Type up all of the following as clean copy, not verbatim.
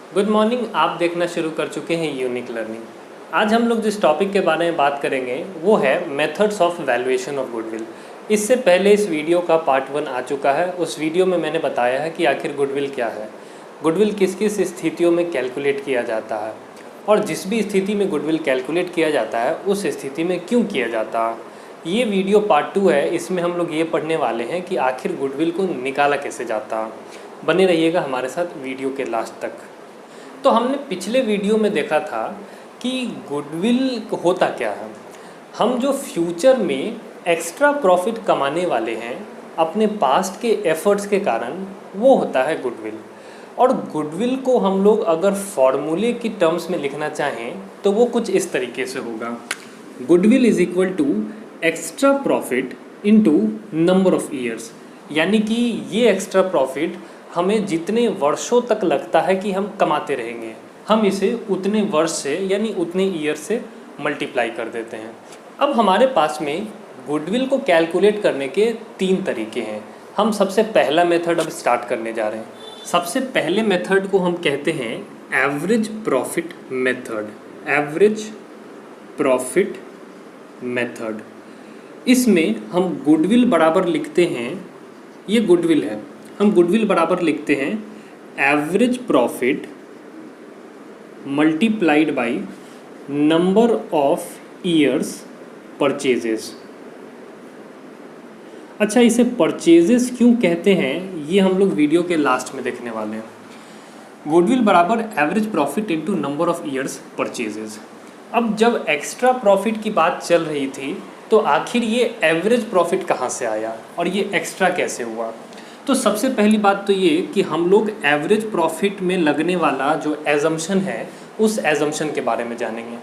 Good morning. आप देखना शुरू कर चुके हैं यूनिक लर्निंग। आज हम लोग जिस टॉपिक के बारे में बात करेंगे वो है methods of valuation of goodwill. इससे पहले इस वीडियो का पार्ट 1 आ चुका है। उस वीडियो में मैंने बताया है कि आखिर गुडविल क्या है, गुडविल किस किस स्थितियों में कैलकुलेट किया जाता है और जिस भी स्थिति में गुडविल कैलकुलेट किया जाता है उस स्थिति में क्यों किया जाता है। ये वीडियो पार्ट 2 है। इसमें हम लोग ये पढ़ने वाले हैं कि आखिर गुडविल को निकाला कैसे जाता है। बने रहिएगा हमारे साथ वीडियो के लास्ट तक। तो हमने पिछले वीडियो में देखा था कि गुडविल होता क्या है। हम जो फ्यूचर में एक्स्ट्रा प्रॉफिट कमाने वाले हैं अपने पास्ट के एफर्ट्स के कारण, वो होता है गुडविल। और गुडविल को हम लोग अगर फॉर्मूले की टर्म्स में लिखना चाहें तो वो कुछ इस तरीके से होगा। Goodwill is equal to extra profit into number of years. यानी कि ये एक्स्ट्रा प्रॉफिट हमें जितने वर्षों तक लगता है कि हम कमाते रहेंगे, हम इसे उतने वर्ष से यानी उतने ईयर से मल्टीप्लाई कर देते हैं। अब हमारे पास में गुडविल को कैलकुलेट करने के 3 तरीके हैं। हम सबसे पहला मेथड अब स्टार्ट करने जा रहे हैं। सबसे पहले मेथड को हम कहते हैं average profit method. Average profit method. इसमें हम गुडविल बराबर लिखते हैं, ये गुडविल है, हम गुडविल बराबर लिखते हैं average profit multiplied by number of years purchases. अच्छा, इसे परचेजेस क्यों कहते हैं ये हम लोग वीडियो के लास्ट में देखने वाले हैं। गुडविल बराबर average profit into number of years purchases. अब जब एक्स्ट्रा प्रॉफिट की बात चल रही थी तो आखिर ये एवरेज प्रॉफिट कहाँ से आया और ये एक्स्ट्रा कैसे हुआ। तो सबसे पहली बात तो ये कि हम लोग एवरेज प्रॉफिट में लगने वाला जो एजम्पशन है उस एजम्पशन के बारे में जानेंगे।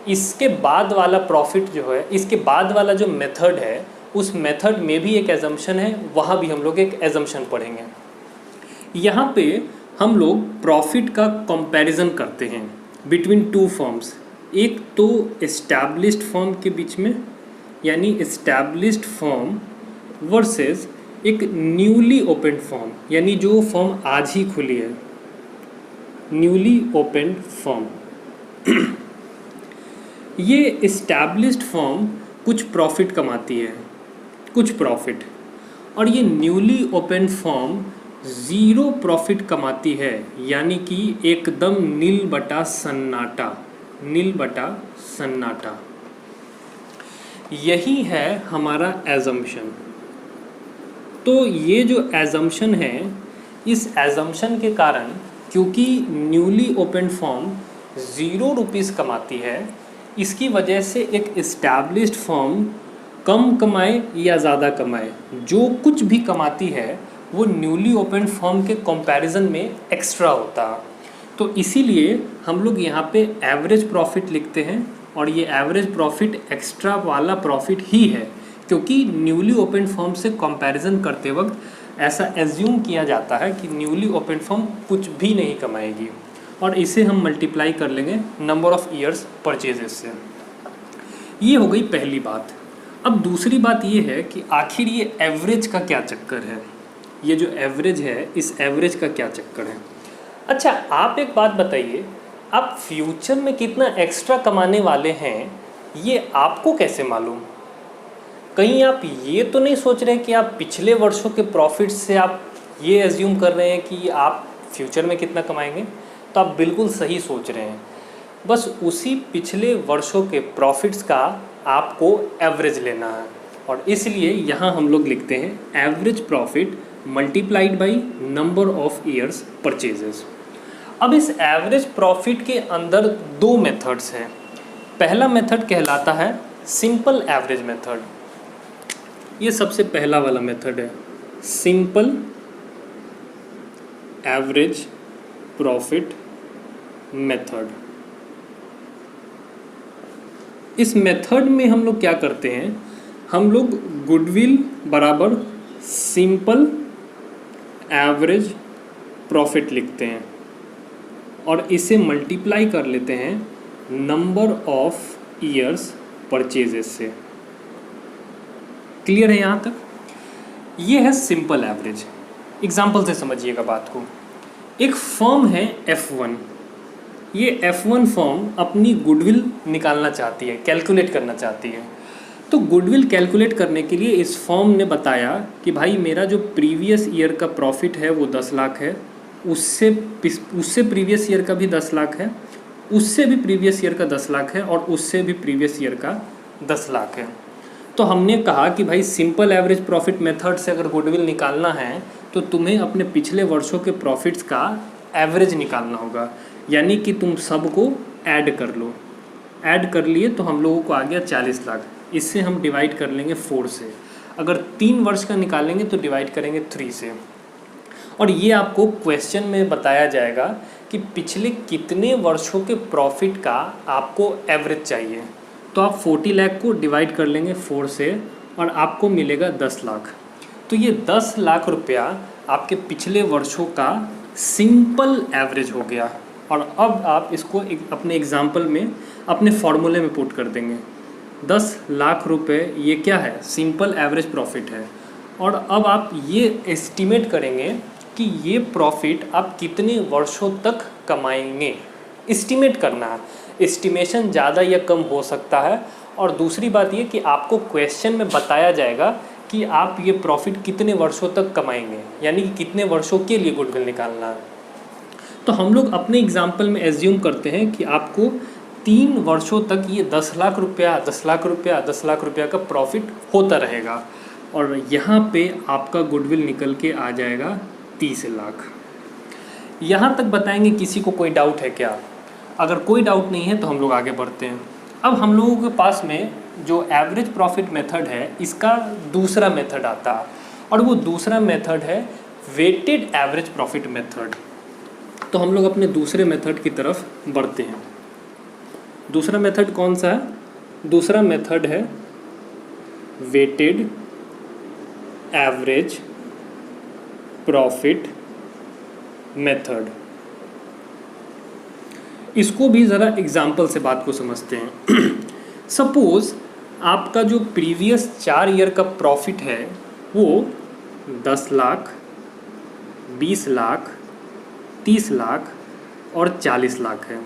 इसके बाद वाला प्रॉफिट जो है, इसके बाद वाला जो मेथड है उस मेथड में भी एक एजम्पशन है, वहाँ भी हम लोग एक एजम्पशन पढ़ेंगे। यहाँ पे हम लोग प्रॉफिट का कंपैरिजन करते हैं बिटवीन 2 फर्म्स। एक तो एस्टैब्लिश्ड फर्म के बीच में, यानी एस्टैब्लिश्ड फर्म वर्सेस एक न्यूली ओपन फर्म, यानी जो फर्म आज ही खुली है, न्यूली ओपन फर्म। ये एस्टैब्लिश्ड फर्म कुछ प्रॉफिट कमाती है, कुछ प्रॉफिट, और ये न्यूली ओपन फर्म 0 प्रॉफिट कमाती है, यानी कि एकदम नील बटा सन्नाटा, नील बटा सन्नाटा। यही है हमारा एजम्पशन। तो ये जो एजम्पशन है, इस एजम्पशन के कारण क्योंकि न्यूली ओपन फर्म 0 रुपीज़ कमाती है, इसकी वजह से एक इस्टेब्लिश्ड फर्म कम कमाए या ज़्यादा कमाए, जो कुछ भी कमाती है वो न्यूली ओपन फर्म के कंपैरिजन में एक्स्ट्रा होता। तो इसीलिए हम लोग यहाँ पे एवरेज प्रॉफिट लिखते हैं और ये एवरेज प्रॉफिट एक्स्ट्रा वाला प्रॉफिट ही है, क्योंकि न्यूली ओपन फर्म से कंपैरिजन करते वक्त ऐसा एज्यूम किया जाता है कि न्यूली ओपन फर्म कुछ भी नहीं कमाएगी, और इसे हम मल्टीप्लाई कर लेंगे नंबर ऑफ ईयर्स परचेजेस से। ये हो गई पहली बात। अब दूसरी बात ये है कि आखिर ये एवरेज का क्या चक्कर है, ये जो एवरेज है इस एवरेज का क्या चक्कर है। अच्छा, आप एक बात बताइए, आप फ्यूचर में कितना एक्स्ट्रा कमाने वाले हैं ये आपको कैसे मालूम। कहीं आप ये तो नहीं सोच रहे कि आप पिछले वर्षों के प्रॉफिट से आप ये एज्यूम कर रहे हैं कि आप फ्यूचर में कितना कमाएंगे। तो आप बिल्कुल सही सोच रहे हैं। बस उसी पिछले वर्षों के प्रॉफिट्स का आपको एवरेज लेना है, और इसलिए यहाँ हम लोग लिखते हैं average profit multiplied by number of years purchases. अब इस एवरेज प्रॉफिट के अंदर 2 मेथड्स हैं। पहला मेथड कहलाता है सिंपल एवरेज मेथड। ये सबसे पहला वाला मेथड है, सिंपल एवरेज प्रॉफिट मेथड। इस मेथड में हम लोग क्या करते हैं, हम लोग गुडविल बराबर सिंपल एवरेज प्रॉफिट लिखते हैं और इसे मल्टीप्लाई कर लेते हैं नंबर ऑफ ईयर्स परचेजेस से। क्लियर है यहाँ तक। ये है सिंपल एवरेज। एग्जाम्पल से समझिएगा बात को। एक फर्म है F1, ये F1 फॉर्म अपनी गुडविल निकालना चाहती है, कैलकुलेट करना चाहती है। तो गुडविल कैलकुलेट करने के लिए इस फॉर्म ने बताया कि भाई मेरा जो प्रीवियस ईयर का प्रॉफिट है वो 10 लाख है, उससे प्रीवियस ईयर का भी 10 लाख है, उससे भी प्रीवियस ईयर का 10 लाख है और उससे भी प्रीवियस ईयर का 10 लाख है। तो हमने कहा कि भाई सिंपल एवरेज प्रॉफिट मेथड से अगर गुडविल निकालना है तो तुम्हें अपने पिछले वर्षों के प्रॉफिट्स का एवरेज निकालना होगा, यानी कि तुम सबको ऐड कर लो। ऐड कर लिए तो हम लोगों को आ गया 40 लाख। इससे हम डिवाइड कर लेंगे 4 से। अगर 3 वर्ष का निकालेंगे तो डिवाइड करेंगे 3 से। और ये आपको क्वेश्चन में बताया जाएगा कि पिछले कितने वर्षों के प्रॉफिट का आपको एवरेज चाहिए। तो आप 40 लाख को डिवाइड कर लेंगे 4 से और आपको मिलेगा 10 लाख। तो ये 10 लाख रुपया आपके पिछले वर्षों का सिंपल एवरेज हो गया। और अब आप इसको अपने एग्जाम्पल में अपने फॉर्मूले में पुट कर देंगे। 10 लाख रुपए ये क्या है, सिंपल एवरेज प्रॉफिट है। और अब आप ये एस्टिमेट करेंगे कि ये प्रॉफिट आप कितने वर्षों तक कमाएंगे। एस्टिमेट करना है, एस्टिमेशन ज़्यादा या कम हो सकता है। और दूसरी बात ये कि आपको क्वेश्चन में बताया जाएगा कि आप ये प्रॉफिट कितने वर्षों तक कमाएंगे, यानी कि कितने वर्षों के लिए गुडविल निकालना है। तो हम लोग अपने एग्जाम्पल में एज्यूम करते हैं कि आपको 3 वर्षों तक ये 10 लाख रुपया 10 लाख रुपया 10 लाख रुपया का प्रॉफिट होता रहेगा। और यहाँ पे आपका गुडविल निकल के आ जाएगा 30 लाख। यहाँ तक बताएंगे, किसी को कोई डाउट है क्या? अगर कोई डाउट नहीं है तो हम लोग आगे बढ़ते हैं। अब हम लोगों के पास में जो एवरेज प्रॉफिट मेथड है इसका दूसरा मेथड आता है, और वो दूसरा मेथड है वेटेड एवरेज प्रॉफिट मेथड। तो हम लोग अपने दूसरे मेथड की तरफ बढ़ते हैं। दूसरा मेथड कौन सा है? दूसरा मेथड है वेटेड एवरेज प्रॉफिट मेथड। इसको भी ज़रा एग्जाम्पल से बात को समझते हैं। सपोज़ आपका जो प्रीवियस 4 ईयर का प्रॉफिट है वो 10 लाख, 20 लाख, 30 लाख और 40 लाख है,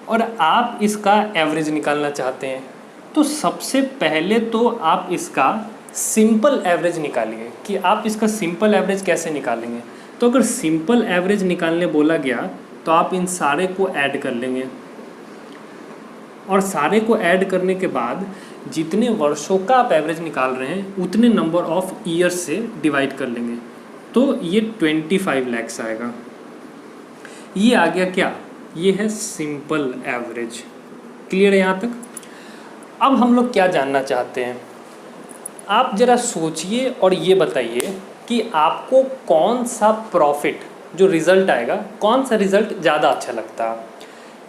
और आप इसका एवरेज निकालना चाहते हैं। तो सबसे पहले तो आप इसका सिंपल एवरेज निकालिए कि आप इसका सिंपल एवरेज कैसे निकालेंगे। तो अगर सिंपल एवरेज निकालने बोला गया तो आप इन सारे को ऐड कर लेंगे, और सारे को ऐड करने के बाद जितने वर्षों का आप एवरेज निकाल रहे हैं उतने नंबर ऑफ ईयर्स से डिवाइड कर लेंगे। तो ये 25 लाख आएगा। ये आ गया क्या? ये है सिंपल एवरेज। क्लियर है यहाँ तक? अब हम लोग क्या जानना चाहते हैं, आप ज़रा सोचिए और ये बताइए कि आपको कौन सा प्रॉफिट जो रिज़ल्ट आएगा, कौन सा रिज़ल्ट ज़्यादा अच्छा लगता है?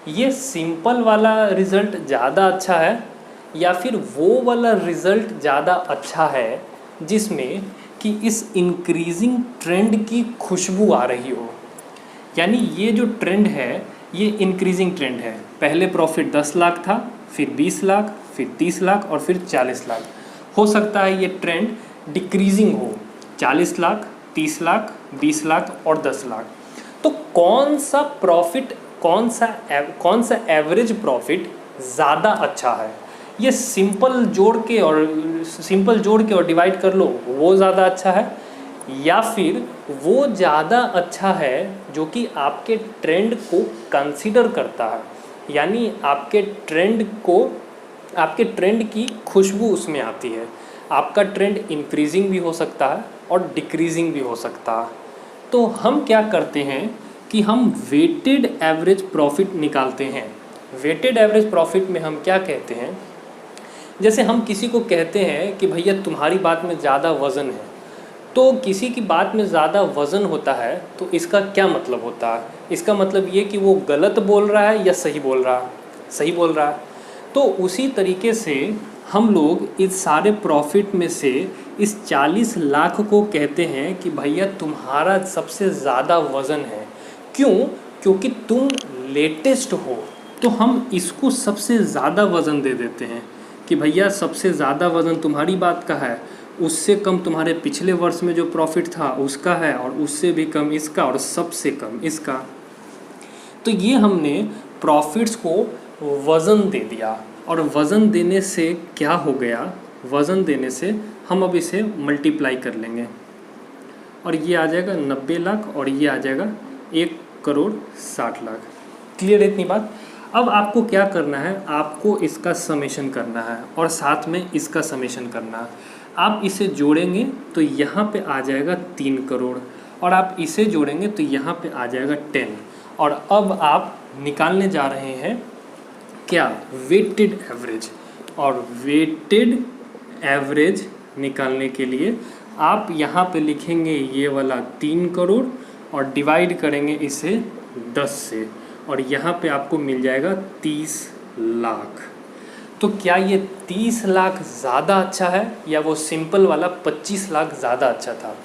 ये सिंपल वाला रिज़ल्ट ज़्यादा अच्छा है या फिर वो वाला रिज़ल्ट ज़्यादा अच्छा है जिसमें कि इस इंक्रीजिंग ट्रेंड की खुशबू आ रही हो? यानी ये जो ट्रेंड है ये इंक्रीजिंग ट्रेंड है। पहले प्रॉफिट 10 लाख था, फिर 20 लाख, फिर 30 लाख और फिर 40 लाख। हो सकता है ये ट्रेंड डिक्रीजिंग हो, 40 लाख, 30 लाख, 20 लाख और 10 लाख। तो कौन सा प्रॉफिट, कौन सा एवरेज प्रॉफिट ज़्यादा अच्छा है? ये सिंपल जोड़ के और डिवाइड कर लो, वो ज़्यादा अच्छा है, या फिर वो ज़्यादा अच्छा है जो कि आपके ट्रेंड को कंसीडर करता है, यानी आपके ट्रेंड की खुशबू उसमें आती है। आपका ट्रेंड इंक्रीजिंग भी हो सकता है और डिक्रीजिंग भी हो सकता है। तो हम क्या करते हैं कि हम वेटेड एवरेज प्रॉफिट निकालते हैं। वेटेड एवरेज प्रॉफिट में हम क्या कहते हैं, जैसे हम किसी को कहते हैं कि भैया तुम्हारी बात में ज़्यादा वज़न है, तो किसी की बात में ज़्यादा वज़न होता है तो इसका क्या मतलब होता है? इसका मतलब ये कि वो गलत बोल रहा है या सही बोल रहा है? सही बोल रहा है। तो उसी तरीके से हम लोग इस सारे प्रॉफिट में से इस 40 लाख को कहते हैं कि भैया तुम्हारा सबसे ज़्यादा वज़न है। क्यों? क्योंकि तुम लेटेस्ट हो, तो हम इसको सबसे ज़्यादा वज़न दे देते हैं कि भैया सबसे ज़्यादा वज़न तुम्हारी बात का है, उससे कम तुम्हारे पिछले वर्ष में जो प्रॉफिट था उसका है, और उससे भी कम इसका, और सबसे कम इसका। तो ये हमने प्रॉफिट्स को वज़न दे दिया, और वज़न देने से क्या हो गया, वज़न देने से हम अब इसे मल्टीप्लाई कर लेंगे और ये आ जाएगा 90 लाख और ये आ जाएगा 1,60,00,000। क्लियर है इतनी बात। अब आपको क्या करना है, आपको इसका समेशन करना है और साथ में इसका समेशन करना है। आप इसे जोड़ेंगे तो यहाँ पे आ जाएगा 3 करोड़ और आप इसे जोड़ेंगे तो यहाँ पे आ जाएगा 10। और अब आप निकालने जा रहे हैं क्या, वेटेड एवरेज। और वेटेड एवरेज निकालने के लिए आप यहाँ पे लिखेंगे ये वाला 3 करोड़ और डिवाइड करेंगे इसे 10 से और यहाँ पे आपको मिल जाएगा 30 लाख। तो क्या ये 30 लाख ज़्यादा अच्छा है या वो सिंपल वाला 25 लाख ज़्यादा अच्छा था?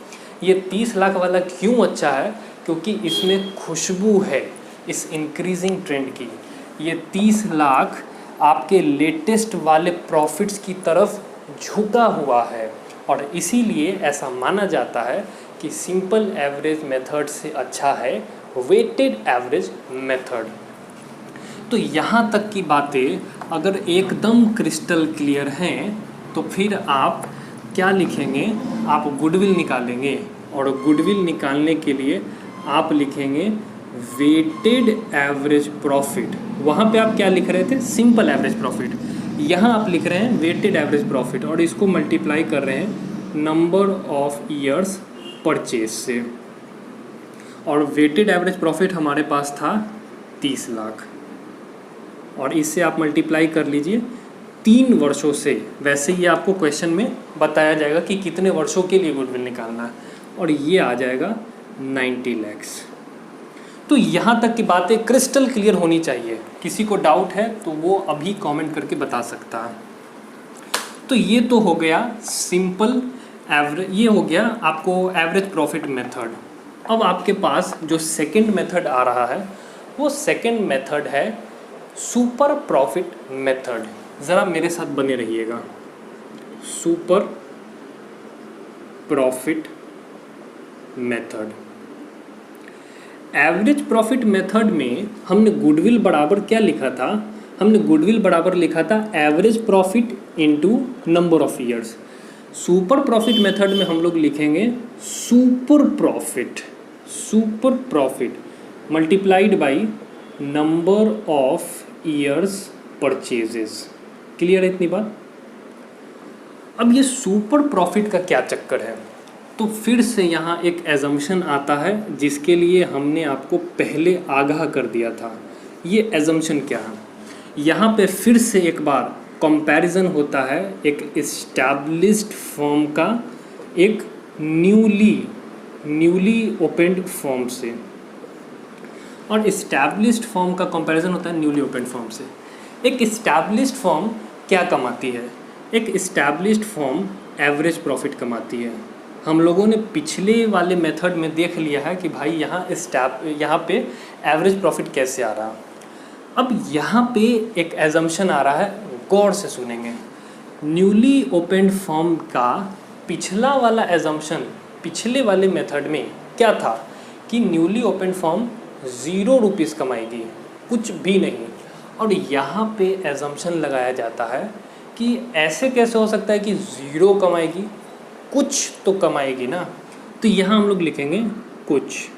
ये 30 लाख वाला क्यों अच्छा है? क्योंकि इसमें खुशबू है इस इंक्रीजिंग ट्रेंड की। ये 30 लाख आपके लेटेस्ट वाले प्रॉफिट्स की तरफ झुका हुआ है और इसीलिए ऐसा माना जाता है कि सिंपल एवरेज मेथड से अच्छा है वेटेड एवरेज मेथड। तो यहाँ तक की बातें अगर एकदम क्रिस्टल क्लियर हैं तो फिर आप क्या लिखेंगे, आप गुडविल निकालेंगे और गुडविल निकालने के लिए आप लिखेंगे वेटेड एवरेज प्रॉफिट। वहाँ पे आप क्या लिख रहे थे, सिंपल एवरेज प्रॉफिट। यहाँ आप लिख रहे हैं वेटेड एवरेज प्रॉफिट और इसको मल्टीप्लाई कर रहे हैं नंबर ऑफ ईयर्स परचेज से। और वेटेड एवरेज प्रॉफिट हमारे पास था 30 लाख और इससे आप मल्टीप्लाई कर लीजिए 3 वर्षों से। वैसे ये आपको क्वेश्चन में बताया जाएगा कि कितने वर्षों के लिए गुडविल निकालना है और ये आ जाएगा 90 लाख। तो यहाँ तक की बातें क्रिस्टल क्लियर होनी चाहिए। किसी को डाउट है तो वो अभी कमेंट करके बता सकता है। तो ये तो हो गया सिंपल एवरेज, ये हो गया आपको एवरेज प्रॉफिट मेथड। अब आपके पास जो सेकंड मेथड आ रहा है वो सेकंड मेथड है सुपर प्रॉफिट मेथड। ज़रा मेरे साथ बने रहिएगा। Super profit method, average profit method में हमने गुडविल बराबर क्या लिखा था, हमने गुडविल बराबर लिखा था average profit into number of years. Super profit method में हम लोग लिखेंगे super profit multiplied by number of years purchases. Clear है इतनी बात। अब ये सुपर प्रॉफिट का क्या चक्कर है, तो फिर से यहाँ एक एजम्पशन आता है जिसके लिए हमने आपको पहले आगाह कर दिया था। ये एजम्पशन क्या है, यहाँ पे फिर से एक बार कंपैरिजन होता है एक इस्टेब्लिश्ड फर्म का एक न्यूली ओपनड फर्म से। और इस्टेब्लिश्ड फर्म का कंपैरिजन होता है न्यूली ओपनड फर्म से। एक इस्टेब्लिश्ड फर्म क्या कमाती है, एक इस्टेब्लिश्ड फर्म एवरेज प्रॉफिट कमाती है। हम लोगों ने पिछले वाले मेथड में देख लिया है कि भाई यहाँ पे एवरेज प्रॉफिट कैसे आ रहा। अब यहाँ पे एक एजम्पशन आ रहा है, गौर से सुनेंगे। न्यूली ओपनड फर्म का पिछला वाला एजम्पशन पिछले वाले मेथड में क्या था कि न्यूली ओपनड फर्म 0 रुपीज़ कमाएगी, कुछ भी नहीं। और यहाँ पे एजम्पशन लगाया जाता है कि ऐसे कैसे हो सकता है कि 0 कमाएगी, कुछ तो कमाएगी ना। तो यहाँ हम लोग लिखेंगे कुछ,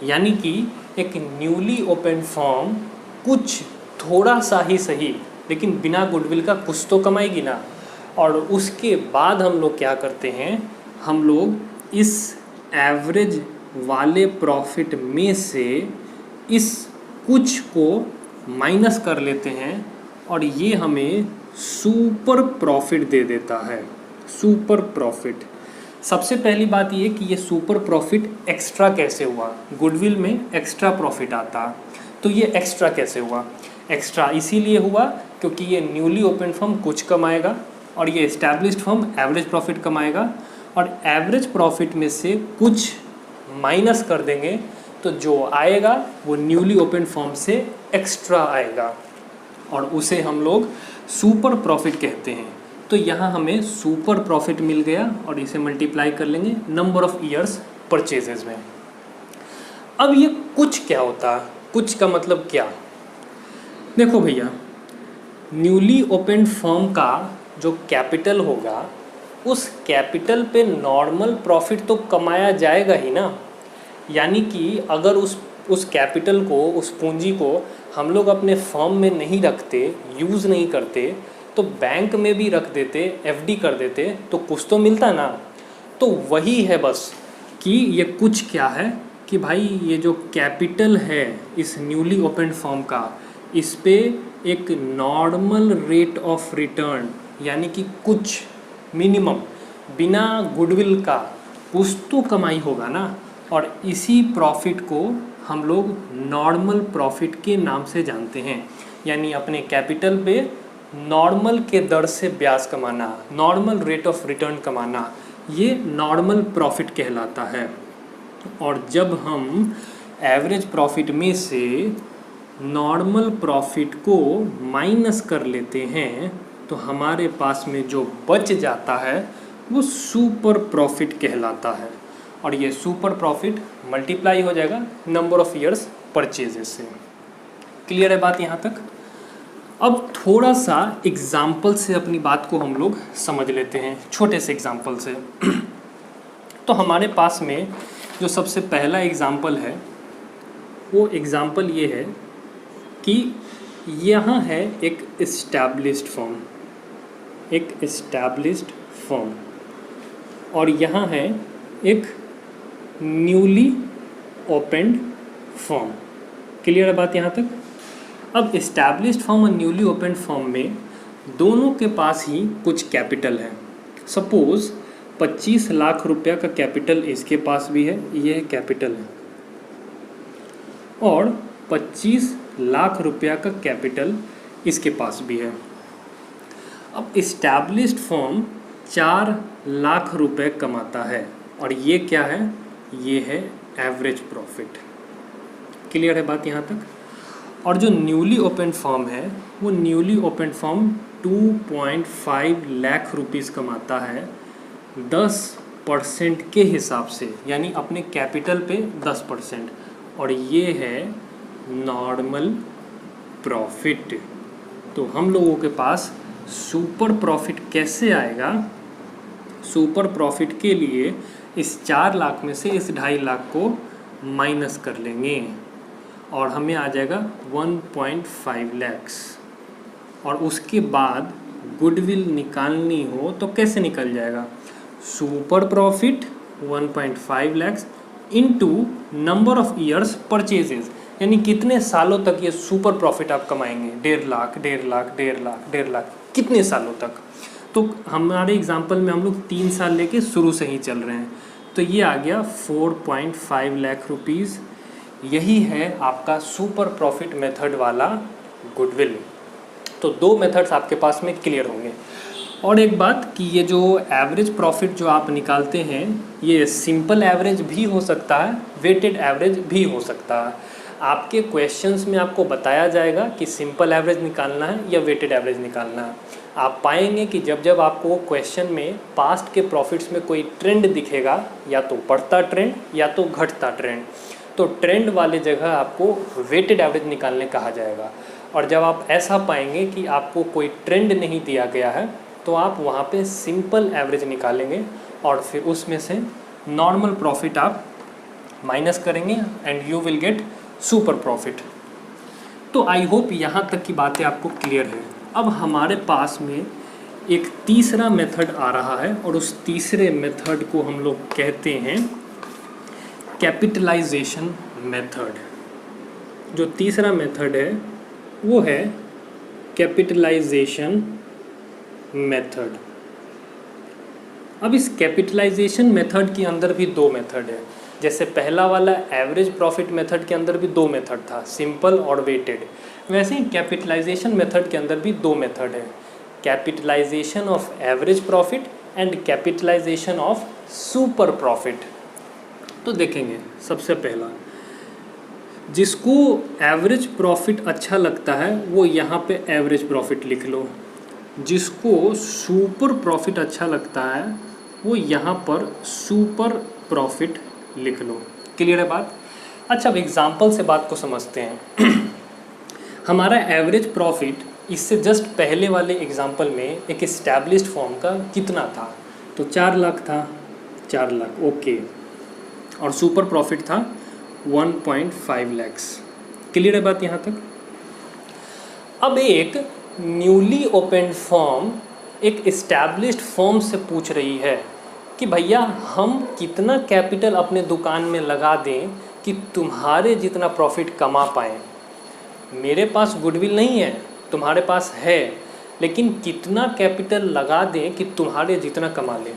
यानी कि एक न्यूली ओपन फर्म कुछ थोड़ा सा ही सही लेकिन बिना गुडविल का कुछ तो कमाएगी ना। और उसके बाद हम लोग क्या करते हैं, हम लोग इस एवरेज वाले प्रॉफिट में से इस कुछ को माइनस कर लेते हैं और ये हमें सुपर प्रॉफिट दे देता है। सुपर प्रॉफिट, सबसे पहली बात ये कि ये सुपर प्रॉफिट एक्स्ट्रा कैसे हुआ। गुडविल में एक्स्ट्रा प्रॉफिट आता, तो ये एक्स्ट्रा कैसे हुआ। एक्स्ट्रा इसीलिए हुआ क्योंकि ये न्यूली ओपन फर्म कुछ कमाएगा और ये एस्टैब्लिश्ड फर्म एवरेज प्रॉफिट कमाएगा और एवरेज प्रॉफिट में से कुछ माइनस कर देंगे तो जो आएगा वो न्यूली ओपन फर्म से एक्स्ट्रा आएगा और उसे हम लोग सुपर प्रॉफिट कहते हैं। तो यहाँ हमें सुपर प्रॉफिट मिल गया और इसे मल्टीप्लाई कर लेंगे नंबर ऑफ ईयर्स परचेजेस में। अब ये कुछ क्या होता है, कुछ का मतलब क्या? देखो भैया, न्यूली ओपन फर्म का जो कैपिटल होगा उस कैपिटल पे नॉर्मल प्रॉफिट तो कमाया जाएगा ही ना। यानी कि अगर उस कैपिटल को, उस पूंजी को हम लोग अपने फर्म में नहीं रखते, यूज़ नहीं करते, तो बैंक में भी रख देते, एफडी कर देते, तो कुछ तो मिलता ना। तो वही है बस कि ये कुछ क्या है कि भाई ये जो कैपिटल है इस न्यूली ओपन फर्म का, इस पे एक नॉर्मल रेट ऑफ रिटर्न यानी कि कुछ मिनिमम बिना गुडविल का कुछ तो कमाई होगा ना। और इसी प्रॉफिट को हम लोग नॉर्मल प्रॉफिट के नाम से जानते हैं। यानी अपने कैपिटल पे नॉर्मल के दर से ब्याज कमाना, नॉर्मल रेट ऑफ रिटर्न कमाना, ये नॉर्मल प्रॉफिट कहलाता है। और जब हम एवरेज प्रॉफिट में से नॉर्मल प्रॉफिट को माइनस कर लेते हैं तो हमारे पास में जो बच जाता है वो सुपर प्रॉफिट कहलाता है। और ये सुपर प्रॉफिट मल्टीप्लाई हो जाएगा नंबर ऑफ ईयर्स परचेजेस से। क्लियर है बात यहाँ तक? अब थोड़ा सा एग्जाम्पल से अपनी बात को हम लोग समझ लेते हैं, छोटे से एग्जाम्पल से। तो हमारे पास में जो सबसे पहला एग्जाम्पल है वो एग्जाम्पल ये है कि यहाँ है एक एस्टैब्लिश्ड फर्म, एक एस्टैब्लिश्ड फर्म, और यहाँ है एक न्यूली ओपनड फर्म। क्लियर है बात यहाँ तक? अब एस्टैब्लिश्ड फर्म और न्यूली ओपनड फर्म में दोनों के पास ही कुछ कैपिटल है। सपोज़ 25 लाख रुपया का कैपिटल इसके पास भी है, ये कैपिटल है, और 25 लाख रुपया का कैपिटल इसके पास भी है। अब एस्टैब्लिश्ड फर्म 4 लाख रुपए कमाता है और ये क्या है? ये है एवरेज प्रॉफिट। क्लियर है बात यहाँ तक? और जो न्यूली ओपन फर्म है वो newly open firm 2.5 lakh rupees कमाता है 10% के हिसाब से, यानी अपने कैपिटल पे 10%, और ये है नॉर्मल प्रॉफिट। तो हम लोगों के पास सुपर प्रॉफिट कैसे आएगा? सुपर प्रॉफिट के लिए इस 4 लाख में से इस 2.5 लाख को माइनस कर लेंगे और हमें आ जाएगा 1.5 लैक्स। और उसके बाद गुडविल निकालनी हो तो कैसे निकल जाएगा? Super profit 1.5 lakhs into number of years purchases, यानी कितने सालों तक ये सुपर प्रॉफिट आप कमाएंगे? 1.5 लाख, 1.5 लाख, 1.5 लाख, 1.5 लाख, कितने सालों तक? तो हमारे एग्जाम्पल में हम लोग 3 साल लेके शुरू से ही चल रहे हैं, तो ये आ गया 4.5 लाख रुपीज़। यही है आपका सुपर प्रॉफिट मेथड वाला गुडविल। तो 2 मेथड्स आपके पास में क्लियर होंगे। और एक बात कि ये जो एवरेज प्रॉफिट जो आप निकालते हैं ये सिंपल एवरेज भी हो सकता है, वेटेड एवरेज भी हो सकता है। आपके क्वेश्चंस में आपको बताया जाएगा कि सिंपल एवरेज निकालना है या वेटेड एवरेज निकालना है। आप पाएंगे कि जब जब आपको क्वेश्चन में पास्ट के प्रॉफिट्स में कोई ट्रेंड दिखेगा, या तो बढ़ता ट्रेंड या तो घटता ट्रेंड, तो ट्रेंड वाले जगह आपको वेटेड एवरेज निकालने कहा जाएगा। और जब आप ऐसा पाएंगे कि आपको कोई ट्रेंड नहीं दिया गया है तो आप वहाँ पे सिंपल एवरेज निकालेंगे और फिर उसमें से नॉर्मल प्रॉफिट आप माइनस करेंगे and you will get super profit. तो आई होप यहाँ तक की बातें आपको क्लियर है। अब हमारे पास में एक तीसरा मेथड आ रहा है और उस तीसरे मेथड को हम लोग कहते हैं कैपिटलाइजेशन मेथड। जो तीसरा मेथड है वो है कैपिटलाइजेशन मेथड। अब इस कैपिटलाइजेशन मेथड के अंदर भी 2 मेथड है। जैसे पहला वाला एवरेज प्रॉफिट मेथड के अंदर भी 2 मेथड था, सिंपल और वेटेड, वैसे ही कैपिटलाइजेशन मेथड के अंदर भी 2 मेथड है, capitalisation of average profit and capitalisation of super profit. तो देखेंगे सबसे पहला, जिसको एवरेज प्रॉफिट अच्छा लगता है वो यहाँ पे एवरेज प्रॉफिट लिख लो, जिसको सुपर प्रॉफिट अच्छा लगता है वो यहाँ पर सुपर प्रॉफिट लिख लो। क्लियर है बात? अच्छा, अब एग्जाम्पल से बात को समझते हैं। हमारा एवरेज प्रॉफिट इससे जस्ट पहले वाले एग्जाम्पल में एक इस्टेब्लिश्ड फॉर्म का कितना था? तो 4 लाख था, 4 लाख, ओके। और सुपर प्रॉफिट था 1.5 लैक्स। क्लियर है बात यहाँ तक? अब एक न्यूली ओपन फॉर्म एक इस्टेब्लिश्ड फॉर्म से पूछ रही है कि भैया हम कितना कैपिटल अपने दुकान में लगा दें कि तुम्हारे जितना प्रॉफिट कमा पाएँ। मेरे पास गुडविल नहीं है, तुम्हारे पास है, लेकिन कितना कैपिटल लगा दें कि तुम्हारे जितना कमा लें।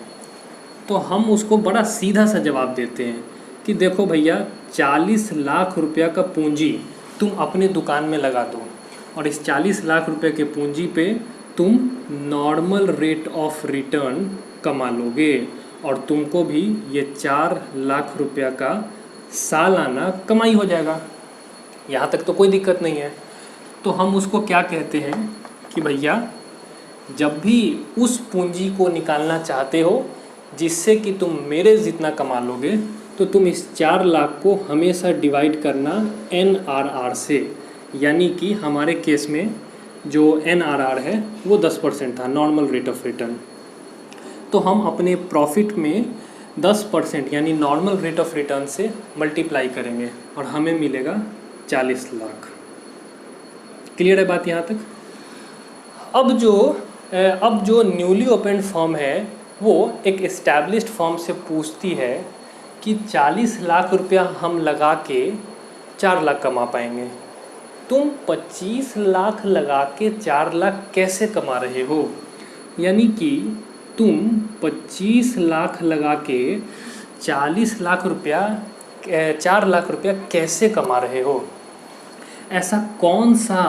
तो हम उसको बड़ा सीधा सा जवाब देते हैं कि देखो भैया 40 लाख रुपया का पूंजी तुम अपने दुकान में लगा दो और इस 40 लाख रुपए के पूंजी पे तुम नॉर्मल रेट ऑफ रिटर्न कमा लोगे और तुमको भी ये 4 लाख रुपया का सालाना कमाई हो जाएगा। यहाँ तक तो कोई दिक्कत नहीं है। तो हम उसको क्या कहते हैं कि भैया जब भी उस पूंजी को निकालना चाहते हो जिससे कि तुम मेरे जितना कमा लोगे, तो तुम इस 4 लाख को हमेशा डिवाइड करना NRR से, यानी कि हमारे केस में जो NRR है वो 10% था, नॉर्मल रेट ऑफ रिटर्न। तो हम अपने प्रॉफिट में 10% यानी नॉर्मल रेट ऑफ रिटर्न से मल्टीप्लाई करेंगे और हमें मिलेगा 40 लाख। क्लियर है बात यहाँ तक? अब जो न्यूली ओपन फॉर्म है वो एक इस्टेब्लिश्ड फॉर्म से पूछती है कि 40 लाख रुपया हम लगा के 4 लाख कमा पाएंगे। तुम 25 लाख लगा के 4 लाख कैसे कमा रहे हो? यानी कि तुम 25 लाख लगा के 40 लाख रुपया 4 लाख रुपया कैसे कमा रहे हो? ऐसा कौन सा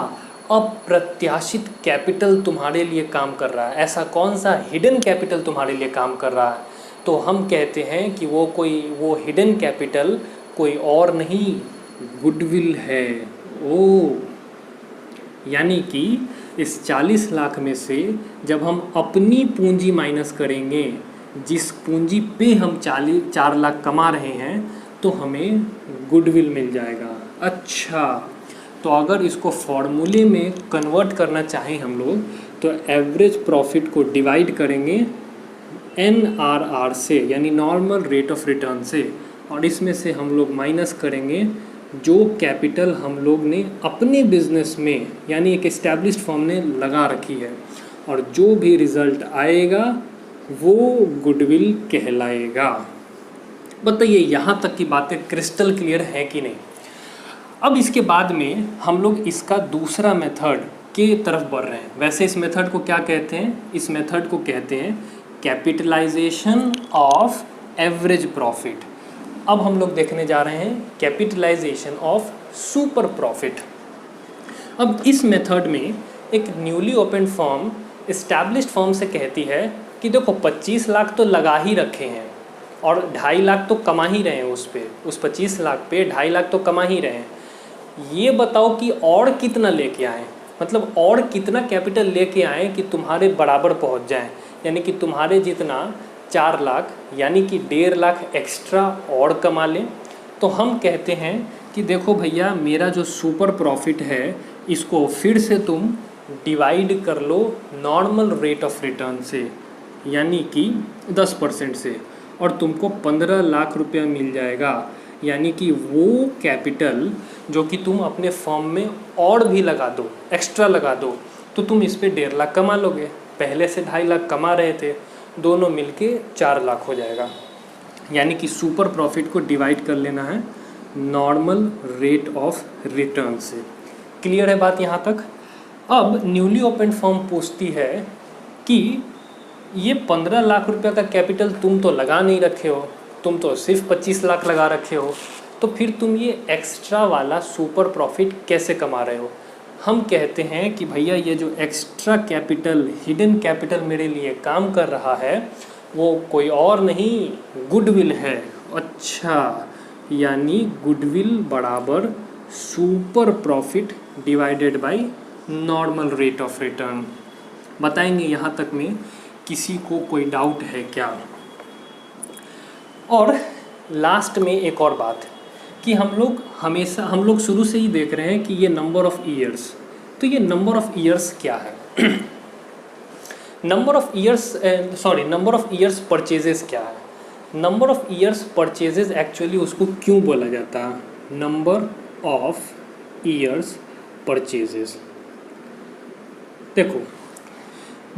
अप्रत्याशित कैपिटल तुम्हारे लिए काम कर रहा है? ऐसा कौन सा हिडन कैपिटल तुम्हारे लिए काम कर रहा है? तो हम कहते हैं कि वो हिडन कैपिटल कोई और नहीं, गुडविल है। ओ, यानी कि इस 40 लाख में से जब हम अपनी पूंजी माइनस करेंगे, जिस पूंजी पे हम 4 लाख कमा रहे हैं, तो हमें गुडविल मिल जाएगा। अच्छा, तो अगर इसको फॉर्मूले में कन्वर्ट करना चाहें हम लोग, तो एवरेज प्रॉफिट को डिवाइड करेंगे NRR से, यानी नॉर्मल रेट ऑफ रिटर्न से, और इसमें से हम लोग माइनस करेंगे जो कैपिटल हम लोग ने अपने बिजनेस में यानी एक एस्टैब्लिश्ड फर्म ने लगा रखी है, और जो भी रिज़ल्ट आएगा वो गुडविल कहलाएगा। बताइए यहाँ तक की बातें क्रिस्टल क्लियर है कि नहीं? अब इसके बाद में हम लोग इसका दूसरा मेथड के तरफ बढ़ रहे हैं। वैसे इस मेथड को क्या कहते हैं? इस मेथड को कहते हैं कैपिटलाइजेशन ऑफ एवरेज प्रॉफिट। अब हम लोग देखने जा रहे हैं कैपिटलाइजेशन ऑफ सुपर प्रॉफिट। अब इस मेथड में एक newly open firm established firm से कहती है कि देखो 25 लाख तो लगा ही रखे हैं और 2.5 लाख तो कमा ही रहे हैं उस 25 लाख पे 2.5 लाख तो कमा ही रहे हैं। ये बताओ कि और कितना लेके आएँ, मतलब और कितना कैपिटल लेके आएँ कि तुम्हारे बराबर पहुंच जाएं, यानी कि तुम्हारे जितना 4 लाख यानी कि 1.5 लाख एक्स्ट्रा और कमा लें। तो हम कहते हैं कि देखो भैया मेरा जो सुपर प्रॉफिट है इसको फिर से तुम डिवाइड कर लो नॉर्मल रेट ऑफ रिटर्न से, यानी कि 10% से, और तुमको 15 लाख रुपया मिल जाएगा। यानी कि वो कैपिटल जो कि तुम अपने फर्म में और भी लगा दो, एक्स्ट्रा लगा दो, तो तुम इस पे 1.5 लाख कमा लोगे। पहले से 2.5 लाख कमा रहे थे, दोनों मिलके 4 लाख हो जाएगा। यानी कि सुपर प्रॉफिट को डिवाइड कर लेना है नॉर्मल रेट ऑफ रिटर्न से। क्लियर है बात यहाँ तक? अब न्यूली ओपन फर्म पूछती है कि ये 15 लाख रुपया का कैपिटल तुम तो लगा नहीं रखे हो, तुम तो सिर्फ 25 लाख लगा रखे हो, तो फिर तुम ये एक्स्ट्रा वाला सुपर प्रॉफिट कैसे कमा रहे हो? हम कहते हैं कि भैया ये जो एक्स्ट्रा कैपिटल, हिडन कैपिटल मेरे लिए काम कर रहा है वो कोई और नहीं, गुडविल है। अच्छा, यानी गुडविल बराबर super profit divided by normal rate of return. बताएंगे यहाँ तक में किसी को कोई डाउट है क्या? और लास्ट में एक और बात कि हम लोग शुरू से ही देख रहे हैं कि ये नंबर ऑफ़ ईयर्स, तो ये नंबर ऑफ़ ईयर्स क्या है? नंबर ऑफ़ ईयर्स परचेजेस क्या है? Number of years purchases actually उसको क्यों बोला जाता है? Number of years purchases. देखो,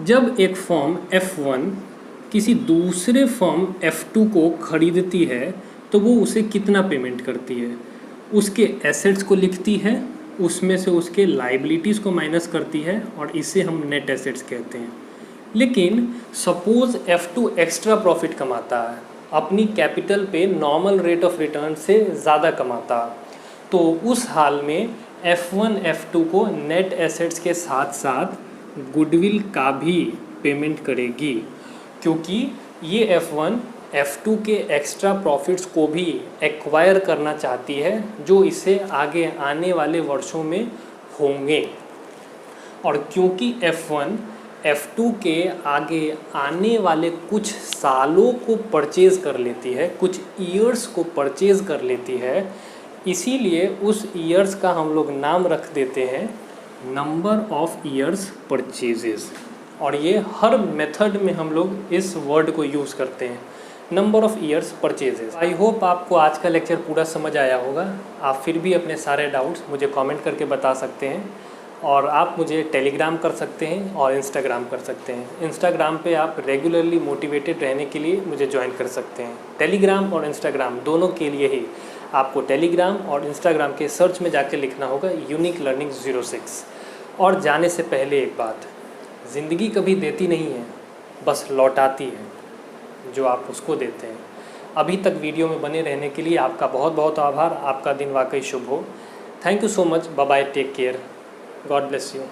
जब एक फर्म F1 किसी दूसरे फर्म F2 को खरीदती है तो वो उसे कितना पेमेंट करती है? उसके एसेट्स को लिखती है, उसमें से उसके लाइबिलिटीज़ को माइनस करती है और इसे हम नेट एसेट्स कहते हैं। लेकिन सपोज़ F2 एक्स्ट्रा प्रॉफिट कमाता है, अपनी कैपिटल पे नॉर्मल रेट ऑफ रिटर्न से ज़्यादा कमाता, तो उस हाल में F1 F2 को नेट एसेट्स के साथ साथ गुडविल का भी पेमेंट करेगी, क्योंकि ये F1 F2 के एक्स्ट्रा प्रॉफिट्स को भी एक्वायर करना चाहती है जो इसे आगे आने वाले वर्षों में होंगे। और क्योंकि F1 F2 के आगे आने वाले कुछ सालों को परचेज़ कर लेती है, कुछ ईयर्स को परचेज़ कर लेती है, इसीलिए उस ईयर्स का हम लोग नाम रख देते हैं नंबर ऑफ़ ईयर्स परचेजेस। और ये हर मेथड में हम लोग इस वर्ड को यूज़ करते हैं, number of years purchases. I hope आपको आज का लेक्चर पूरा समझ आया होगा। आप फिर भी अपने सारे डाउट्स मुझे कमेंट करके बता सकते हैं, और आप मुझे टेलीग्राम कर सकते हैं और इंस्टाग्राम कर सकते हैं। इंस्टाग्राम पे आप रेगुलरली मोटिवेटेड रहने के लिए मुझे ज्वाइन कर सकते हैं। टेलीग्राम और इंस्टाग्राम दोनों के लिए ही आपको टेलीग्राम और इंस्टाग्राम के सर्च में जाके लिखना होगा यूनिक लर्निंग 06। और जाने से पहले एक बात, ज़िंदगी कभी देती नहीं है, बस लौटाती है जो आप उसको देते हैं। अभी तक वीडियो में बने रहने के लिए आपका बहुत बहुत आभार। आपका दिन वाकई शुभ हो। Thank you so much. Bye bye, take care, God bless you.